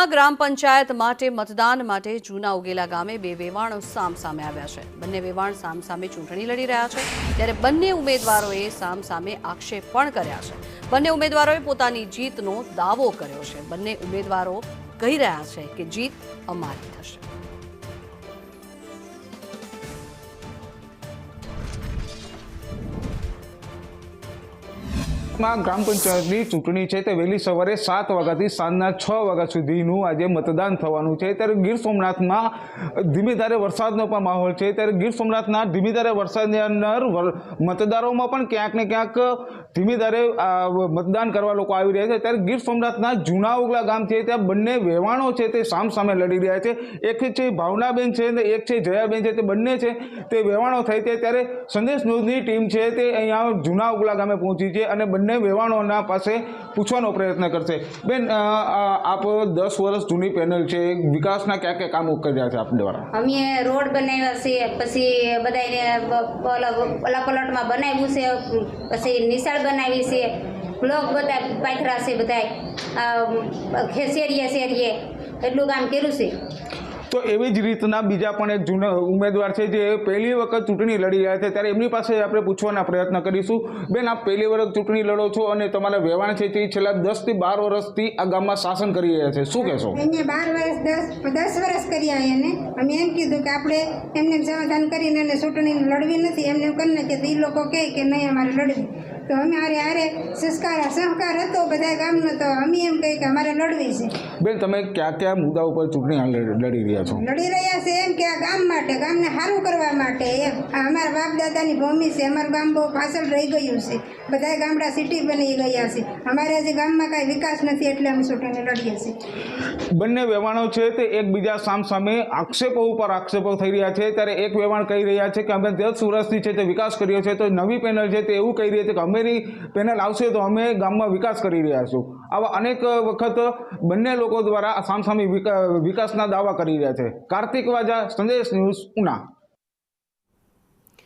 ઉના ગ્રામ પંચાયત માટે મતદાન માટે જૂના ઉગેલા ગામે બે વેવાણો સામસામે આવ્યા છે। બંને વેવાણ સામસામે ચૂંટણી લડી રહ્યા છે, ત્યારે બંને ઉમેદવારોએ સામસામે આક્ષેપ પણ કર્યા છે। બંને ઉમેદવારોએ પોતાની જીતનો દાવો કર્યો છે। બંને ઉમેદવારો કહી રહ્યા છે કે જીત અમારી થશે। ग्राम पंचायतनी चूंटणी है तो वहेली सवारे 7 वाग्याथी सांजना 6 वाग्या सुधीनुं आजे मतदान थवानुं छे। त्यारे गीर सोमनाथमां धीमी धारे वरसादनो पण माहोल छे। त्यारे गीर सोमनाथना धीमी धारे वरसादनी अंदर मतदारोमां पण क्यांक ने क्यांक धीमी धारे मतदान करवा लोको आवी रह्या छे। त्यारे गीर सोमनाथना जूना उगला गाम छे त्यां बंने वेवाणो छे ते सामसामे लड़ी रह्या छे। एक छे भावनाबेन छे ने एक छे जयाबेन छे, ते बंने छे ते वेवाणो थाय छे। त्यारे संदेश न्यूज़नी टीम छे ते अहींया जूना उगला गामे पहोंची छे अने बंने वेवाणोना पासे पूछवानो प्रयत्न करशे। बेन, आप 10 वर्ष जूनी पेनल छे, विकासना क्या क्या काम कर्या छे आप द्वारा? अमे रोड बनाव्या छे, पछी बधाने ओला प्लॉटमां बनाव्युं छे, पछी निशाळ बनावी छे, ब्लॉक बधा पाथरा छे, बधाय खेसेरिये शेरिये एटલું કામ કર્યું છે। तो एवी ज रीतना बीजा पण एक जूना उम्मीदवार छे जे पहली वखत चूंटणी लड़ी रह्या छे, त्यारे एमनी पासे आपणे पूछवाना प्रयत्न करीशुं। बेन, आप पहली वखत चूंटणी लड़ो छो अने तमारा वेवाण छे ते छेल्ला 10 થી 12 वर्षथी आ गाममां शासन करी रह्या छे, शुं कहेशो? अहींया 10 वर्ष कर्या अने अमे एम कीधुं के आपणे एમને સમાધાન કરીને અને ચૂંટણી લડવી નથી, એમને કરી નાખીએ તો એ લોકો કહે કે નહીં અમારે લડવી, તો અમે હારે સહકાર હતો બધા ગામનો, તો અમે એમ કહી કે અમારે લડવી છે। બેન, તમે क्या क्या मुद्दा पर चूंटणी लड़ी रह्या छो? લડી રહ્યા છે એમ કે આ ગામ માટે, ગામને સારું કરવા માટે, એમ અમારા બાપ દાદાની ભૂમિ છે, અમારું ગામ બહુ પાછળ રહી ગયું છે, બધા ગામડા સિટી બની ગયા છે, અમારે હજી ગામમાં કાંઈ વિકાસ નથી એટલે અમે ચૂંટણી લડીએ છીએ। બંને વેવાણો છે તે એકબીજા સામસામે આક્ષેપો ઉપર આક્ષેપો થઈ રહ્યા છે। ત્યારે એક વેવાણ કહી રહ્યા છે કે અમે 10 વર્ષથી છે તે વિકાસ કર્યો છે, તો નવી પેનલ છે તે એવું કહી રહી છે કે અમારી પેનલ આવશે તો અમે ગામમાં વિકાસ કરી રહ્યા છું। આવા અનેક વખત બંને લોકો દ્વારા સામસામે વિકાસના દાવા કરી રહ્યા છે। કાર્તિક વાજા, સંદેશ ન્યૂઝ, ઉના।